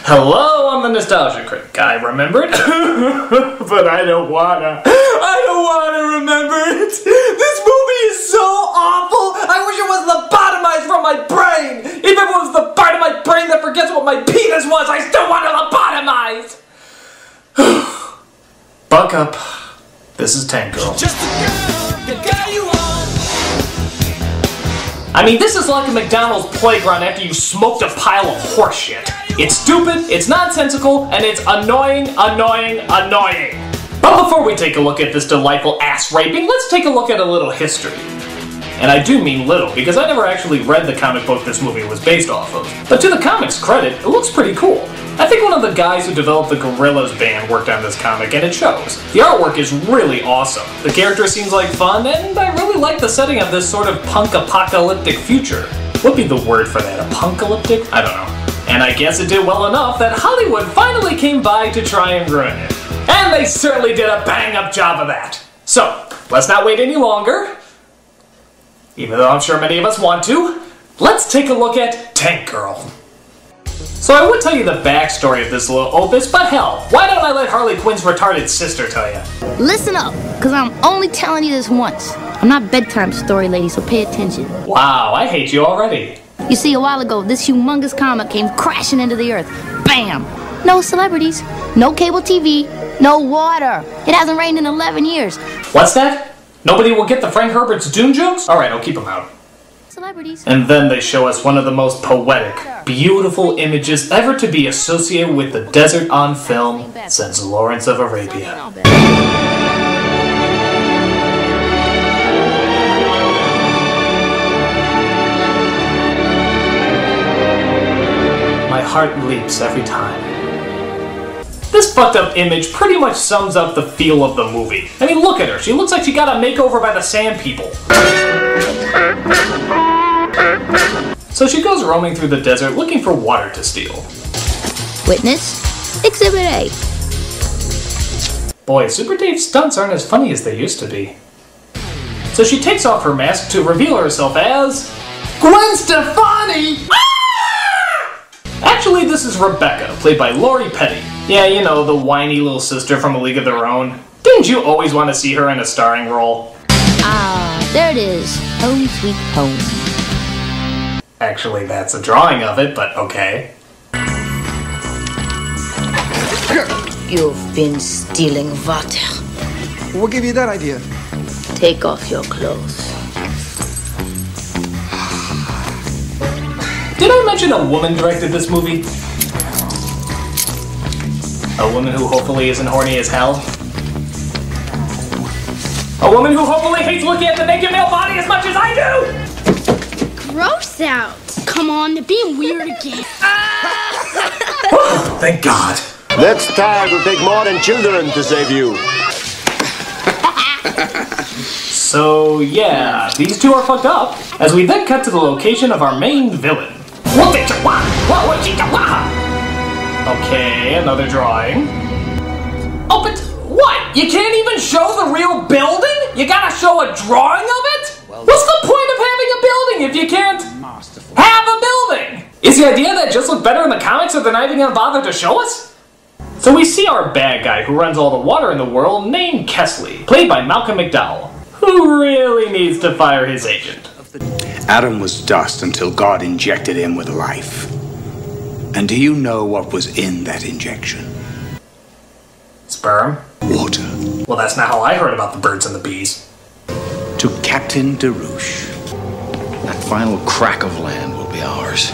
Hello, I'm the Nostalgia Critic. I remember it, but I don't wanna remember it. This movie is so awful. I wish it was lobotomized from my brain. Even if it was the part of my brain that forgets what my penis was, I still want to lobotomize. Buck up. This is Tank Girl. Just the girl you want. I mean, this is like a McDonald's playground after you smoked a pile of horse shit. It's stupid, it's nonsensical, and it's annoying. But before we take a look at this delightful ass raping, let's take a look at a little history. And I do mean little, because I never actually read the comic book this movie was based off of. But to the comic's credit, it looks pretty cool. I think one of the guys who developed the Gorillaz band worked on this comic, and it shows. The artwork is really awesome. The character seems like fun, and I really like the setting of this sort of punk-apocalyptic future. What would be the word for that? Apocalyptic? I don't know. And I guess it did well enough that Hollywood finally came by to try and ruin it. And they certainly did a bang-up job of that. So, let's not wait any longer. Even though I'm sure many of us want to, let's take a look at Tank Girl. So I would tell you the backstory of this little opus, but hell, why don't I let Harley Quinn's retarded sister tell you? Listen up, because I'm only telling you this once. I'm not bedtime story lady, so pay attention. Wow, I hate you already. You see, a while ago, this humongous comet came crashing into the earth. Bam! No celebrities, no cable TV, no water. It hasn't rained in 11 years. What's that? Nobody will get the Frank Herbert's Dune jokes? Alright, I'll keep them out. Celebrities. And then they show us one of the most poetic, beautiful images ever to be associated with the desert on film since Lawrence of Arabia. My heart leaps every time. This fucked up image pretty much sums up the feel of the movie. I mean, look at her. She looks like she got a makeover by the Sand People. So she goes roaming through the desert looking for water to steal. Witness, Exhibit A. Boy, Super Dave's stunts aren't as funny as they used to be. So she takes off her mask to reveal herself as Gwen Stefani! Actually, this is Rebecca, played by Lori Petty. Yeah, you know, the whiny little sister from A League of Their Own. Didn't you always want to see her in a starring role? Ah, there it is. Home sweet home. Actually, that's a drawing of it, but okay. You've been stealing water. What gave you that idea? Take off your clothes. Did I mention a woman directed this movie? A woman who hopefully isn't horny as hell? A woman who hopefully hates looking at the naked male body as much as I do! Gross out. Come on, you're being weird again. Thank God. Next time will take more than children to save you. So yeah, these two are fucked up, as we then cut to the location of our main villain. Okay, another drawing. Oh, but what? You can't even show the real building? You gotta show a drawing of it? What's the point of having a building if you can't have a building? Is the idea that it just looked better in the comics so they're not even gonna bother to show us? So we see our bad guy who runs all the water in the world named Kesley, played by Malcolm McDowell, who really needs to fire his agent. Adam was dust until God injected him with life. And do you know what was in that injection? Sperm? Water. Well, that's not how I heard about the birds and the bees. To Captain DeRouche. That final crack of land will be ours.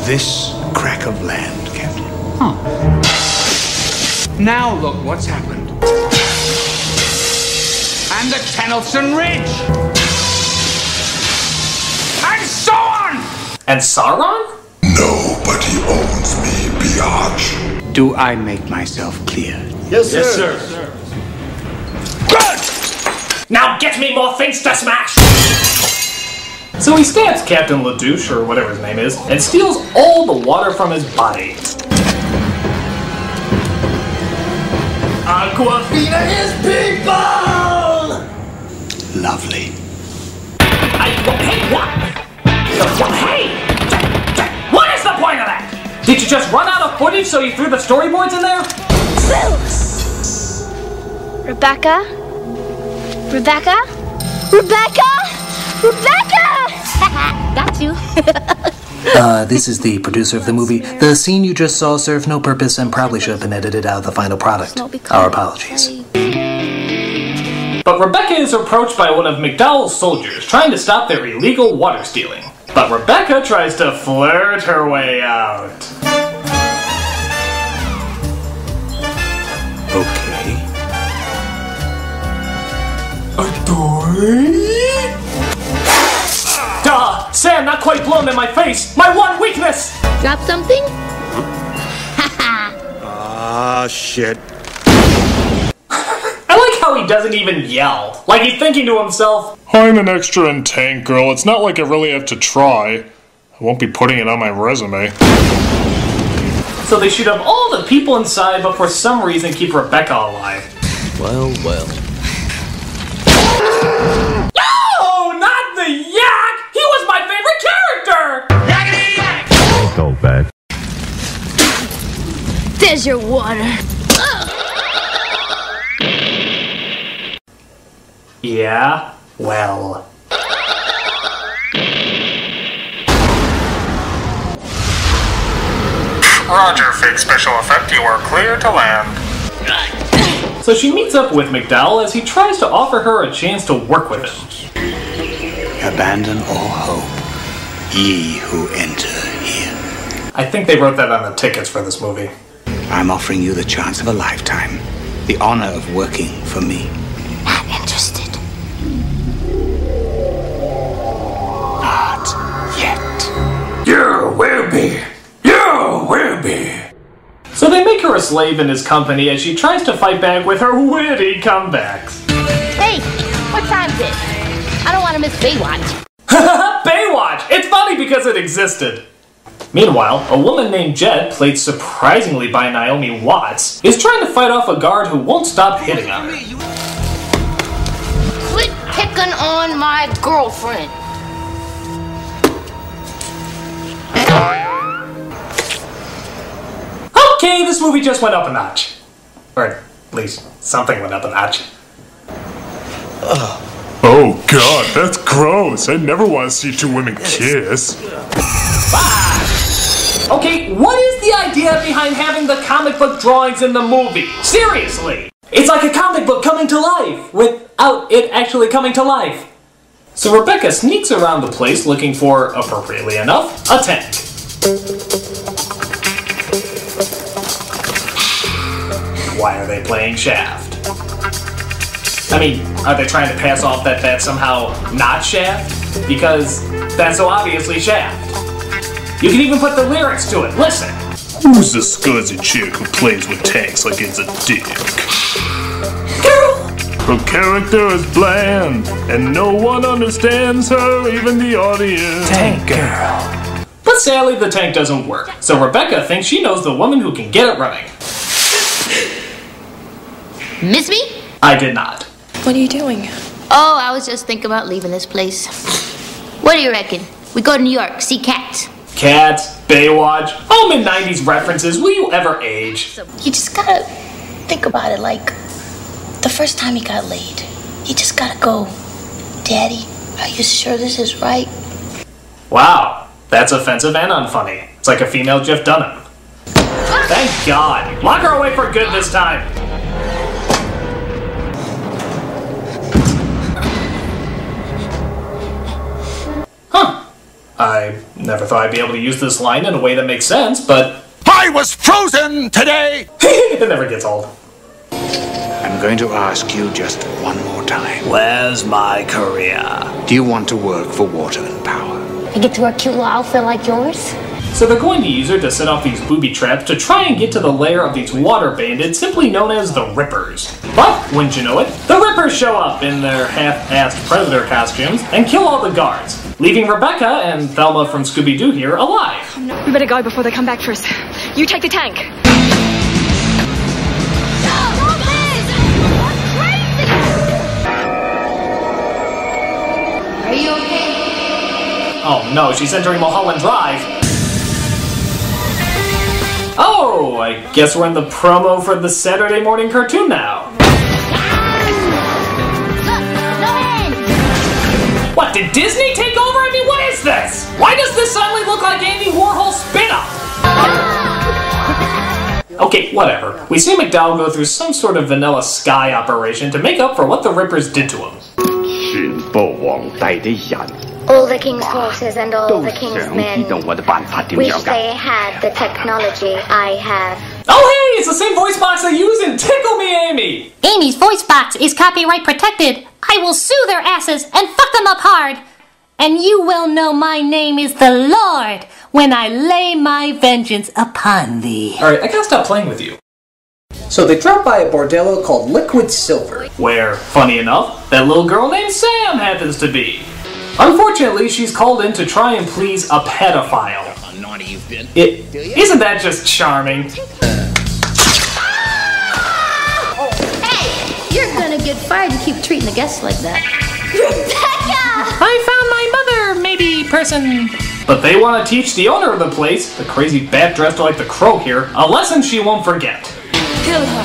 This crack of land, Captain. Now look what's happened. And the Tennyson Ridge. And so on! And Sauron? Nobody owns me, biatch. Do I make myself clear? Yes, sir. Yes, sir. Good! Now get me more things to smash! So he stabs Captain LaDouche, or whatever his name is, and steals all the water from his body. Aquafina is people! Lovely. Hey, what? Hey! What is the point of that? Did you just run out of footage so you threw the storyboards in there? Rebecca? Rebecca? Rebecca? Rebecca! Got you. This is the producer of the movie. The scene you just saw served no purpose and probably should have been edited out of the final product. Our apologies. But Rebecca is approached by one of McDowell's soldiers trying to stop their illegal water stealing. But Rebecca tries to flirt her way out. Okay. Duh! Sand not quite blown in my face! My one weakness! Drop something? Ah, shit. I like how he doesn't even yell. Like he's thinking to himself, I'm an extra in Tank Girl. It's not like I really have to try. I won't be putting it on my resume. So they shoot up all the people inside, but for some reason keep Rebecca alive. Well, well. No! Not the yak! He was my favorite character! Yakety yak! Go back. There's your water. Yeah? Well... Roger, fake special effect. You are clear to land. So she meets up with McDowell as he tries to offer her a chance to work with him. Abandon all hope, ye who enter here. I think they wrote that on the tickets for this movie. I'm offering you the chance of a lifetime, the honor of working for me. Not interested. Not yet. You will be. You will be. So they make her a slave in his company as she tries to fight back with her witty comebacks. Hey, what time's it? I don't want to miss Baywatch. Baywatch! It's funny because it existed. Meanwhile, a woman named Jet, played surprisingly by Naomi Watts, is trying to fight off a guard who won't stop hitting on her. Quit picking on my girlfriend. Okay, this movie just went up a notch. Or at least, something went up a notch. Oh god, that's gross. I never want to see two women kiss. Okay, what is the idea behind having the comic book drawings in the movie? Seriously! It's like a comic book coming to life, without it actually coming to life. So Rebecca sneaks around the place looking for, appropriately enough, a tank. Why are they playing Shaft? I mean, are they trying to pass off that that's somehow not Shaft? Because that's so obviously Shaft. You can even put the lyrics to it. Listen. Who's the scuzzy chick who plays with tanks like it's a dick? Girl! Her character is bland, and no one understands her, even the audience. Tank girl. But sadly, the tank doesn't work. So Rebecca thinks she knows the woman who can get it running. Miss me? I did not. What are you doing? Oh, I was just thinking about leaving this place. What do you reckon? We go to New York, see cats. Cats, Baywatch, all mid-90s references. Will you ever age? You just gotta think about it like the first time he got laid. You just gotta go, Daddy, are you sure this is right? Wow, that's offensive and unfunny. It's like a female Jeff Dunham. Thank God. Lock her away for good this time. Huh. I never thought I'd be able to use this line in a way that makes sense, but... I was frozen today! It never gets old. I'm going to ask you just one more time. Where's my career? Do you want to work for water and power? I get to wear a cute little outfit like yours? So they're going to use her to set off these booby traps to try and get to the lair of these water bandits, simply known as the Rippers. But, wouldn't you know it, the Rippers show up in their half-assed Predator costumes and kill all the guards, leaving Rebecca and Thelma from Scooby-Doo here alive. We better go before they come back for us. You take the tank. Are you okay? Oh no, she's entering Mulholland Drive. I guess we're in the promo for the Saturday morning cartoon now. What, did Disney take over? I mean, what is this? Why does this suddenly look like Andy Warhol's spin-off? Okay, whatever. We see McDowell go through some sort of Vanilla Sky operation to make up for what the Rippers did to him. All the king's horses and all the king's men wish they had the technology I have. Oh hey, it's the same voice box I use in Tickle Me Amy! Amy's voice box is copyright protected. I will sue their asses and fuck them up hard. And you will know my name is the Lord when I lay my vengeance upon thee. Alright, I gotta stop playing with you. So they drop by a bordello called Liquid Silver, where, funny enough, that little girl named Sam happens to be. Unfortunately, she's called in to try and please a pedophile. Isn't that just charming? Hey! You're gonna get fired to keep treating the guests like that. Rebecca! I found my mother, maybe, person. But they want to teach the owner of the place, the crazy bat dressed like the Crow here, a lesson she won't forget. Kill her.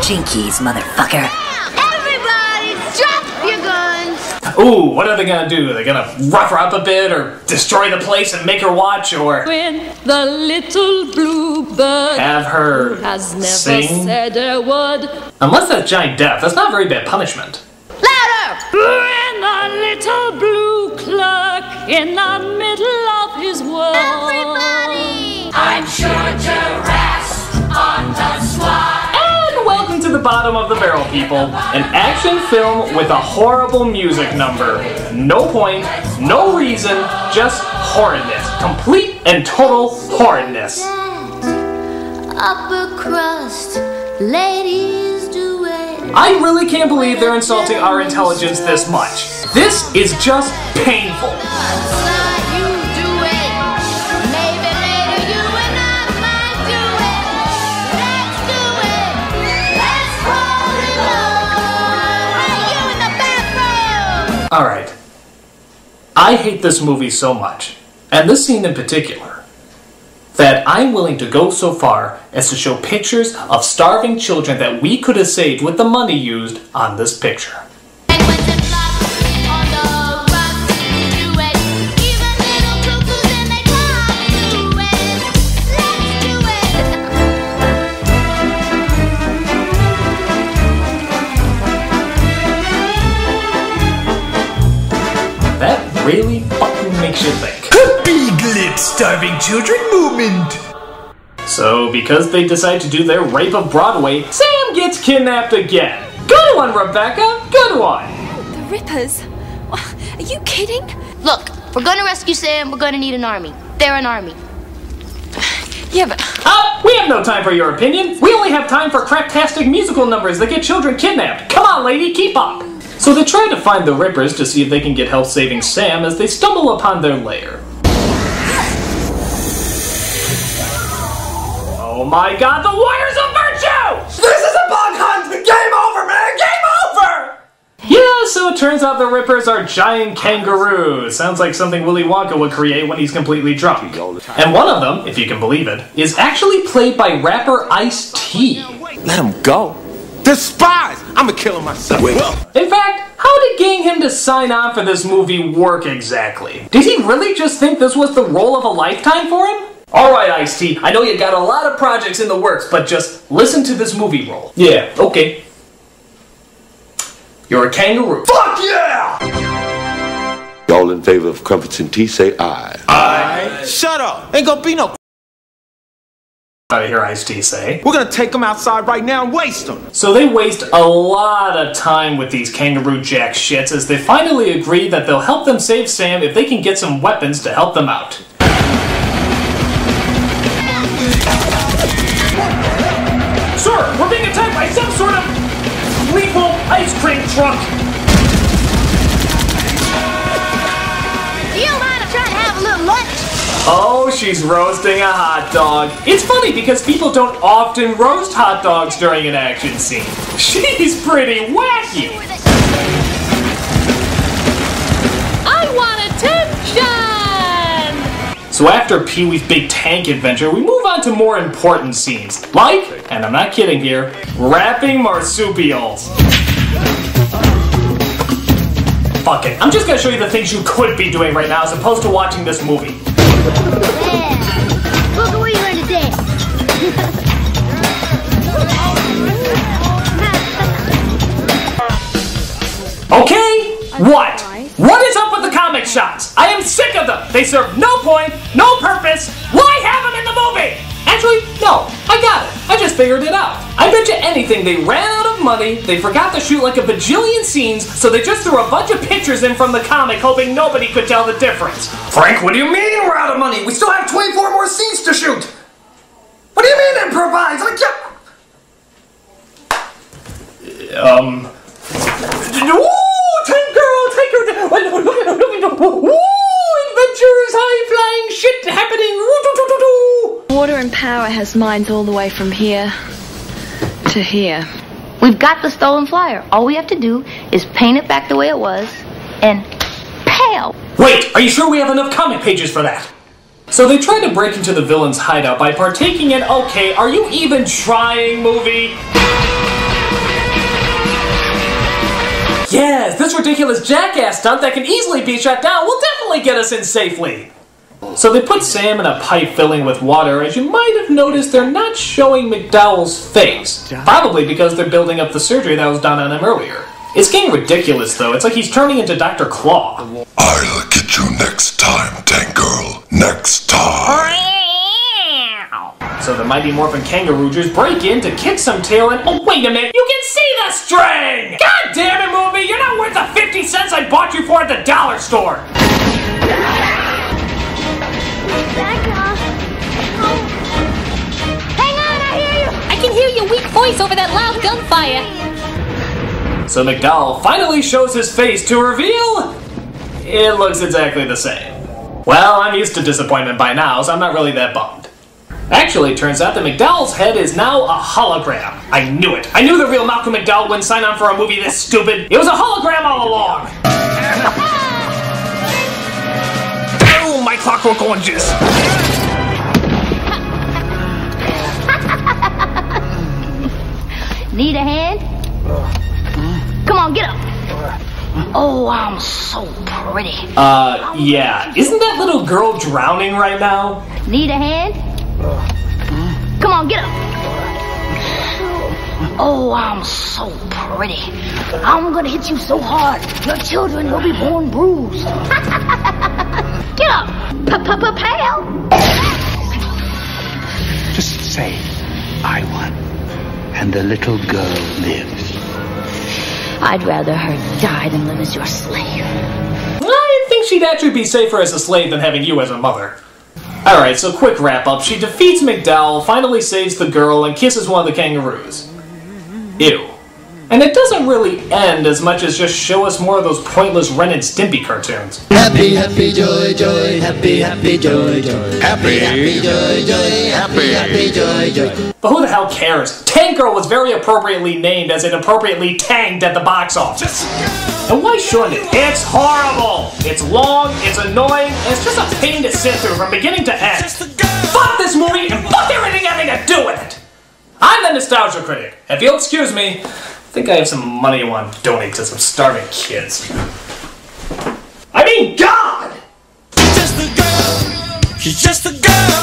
Jinkies, motherfucker. Everybody, drop your guns! Ooh, what are they gonna do? Are they gonna rough her up a bit, or destroy the place and make her watch, or when the little blue bird have her has never sing? said a word. Unless that's giant death, that's not very bad punishment. Louder! When a little blue clerk in the middle of his world. Everybody! I'm sure to rest on the swine. And welcome to the bottom of the barrel, people. An action film with a horrible music number. No point, no reason, just horridness. Complete and total horridness. Upper crust, ladies do it. I really can't believe they're insulting our intelligence this much. This is just painful. Alright, I hate this movie so much, and this scene in particular, that I'm willing to go so far as to show pictures of starving children that we could have saved with the money used on this picture. That really fucking makes you think. Big lip starving children movement! So, because they decide to do their rape of Broadway, Sam gets kidnapped again. Good one, Rebecca! Good one! The Rippers? Are you kidding? Look, if we're gonna rescue Sam, we're gonna need an army. They're an army. Yeah, but... We have no time for your opinion. We only have time for craptastic musical numbers that get children kidnapped. Come on, lady, keep up! So they try to find the Rippers to see if they can get help saving Sam as they stumble upon their lair. Oh my god, the Warriors of Virtue! This is a bug hunt! Game over, man! Game over! Yeah, so it turns out the Rippers are giant kangaroos. Sounds like something Willy Wonka would create when he's completely drunk. And one of them, if you can believe it, is actually played by rapper Ice-T. Let him go. Despise! I'ma kill him myself. In fact, how did getting him to sign on for this movie work exactly? Did he really just think this was the role of a lifetime for him? Alright, Ice-T, I know you got a lot of projects in the works, but just listen to this movie role. Yeah, okay. You're a kangaroo. Fuck yeah! Y'all in favor of crumpets and tea, say aye. Aye. Shut up! Ain't gonna be no I hear Ice-T say. We're gonna take them outside right now and waste them. So they waste a lot of time with these kangaroo jack shits as they finally agree that they'll help them save Sam if they can get some weapons to help them out. Sir, we're being attacked by some sort of lethal ice cream truck. Do you mind if I try to have a little lunch? Oh, she's roasting a hot dog. It's funny because people don't often roast hot dogs during an action scene. She's pretty wacky. I want attention! So after Pee-wee's big tank adventure, we move on to more important scenes. Like, and I'm not kidding here, wrapping marsupials. Fuck it, I'm just gonna show you the things you could be doing right now as opposed to watching this movie. Yeah. Look at what you learned today. Okay, what? What is up with the comic shots? I am sick of them. They serve no point, no purpose. Why have them in the movie? Actually, no, I got it. I just figured it out. I bet you anything they ran out of money, they forgot to shoot like a bajillion scenes, so they just threw a bunch of pictures in from the comic hoping nobody could tell the difference. Frank, what do you mean we're out of money? We still have 24 more scenes to shoot. What do you mean improvise? Tank girl, take her down. Adventures, high-flying shit happening. Water and power has minds all the way from here to here. We've got the stolen flyer. All we have to do is paint it back the way it was, and pow! Wait, are you sure we have enough comic pages for that? So they try to break into the villain's hideout by partaking in Okay, Are You Even Trying movie? Yes, this ridiculous jackass stunt that can easily be shut down will definitely get us in safely. So they put Sam in a pipe filling with water. As you might have noticed, they're not showing McDowell's face. Probably because they're building up the surgery that was done on him earlier. It's getting ridiculous though. It's like he's turning into Dr. Claw. I'll get you next time, Tank Girl. Next time. So the Mighty Morphin Kangaroogers break in to kick some tail and oh wait a minute, you can see the string! God damn it, movie! You're not worth the 50 cents I bought you for at the dollar store! Hang on, I hear you! I can hear your weak voice over that loud gunfire. So McDowell finally shows his face to reveal it looks exactly the same. Well, I'm used to disappointment by now, so I'm not really that bummed. Actually, it turns out that McDowell's head is now a hologram. I knew it. I knew the real Malcolm McDowell wouldn't sign on for a movie this stupid. It was a hologram all along. Oh, my clockwork oranges. Need a hand? Come on, get up. Oh, I'm so pretty. Yeah. Isn't that little girl drowning right now? Need a hand? Come on, get up. Oh, I'm so pretty. I'm gonna hit you so hard, your children will be born bruised. Get up, pal. Just say, I won, and the little girl lives. I'd rather her die than live as your slave. I think she'd actually be safer as a slave than having you as a mother. Alright, so quick wrap-up. She defeats McDowell, finally saves the girl, and kisses one of the kangaroos. Ew. And it doesn't really end as much as just show us more of those pointless Ren and Stimpy cartoons. Happy, happy, joy, joy, happy, happy, joy, joy. Happy, happy, joy, joy, happy, happy, joy, joy. But who the hell cares? Tank Girl was very appropriately named as it appropriately tanked at the box office. And why shouldn't it? It's horrible! It's long, it's annoying, and it's just a pain to sit through from beginning to end. Fuck this movie and fuck everything having to do with it! I'm the Nostalgia Critic. If you'll excuse me, I think I have some money I want to donate to some starving kids. I mean, God! She's just a girl. She's just a girl.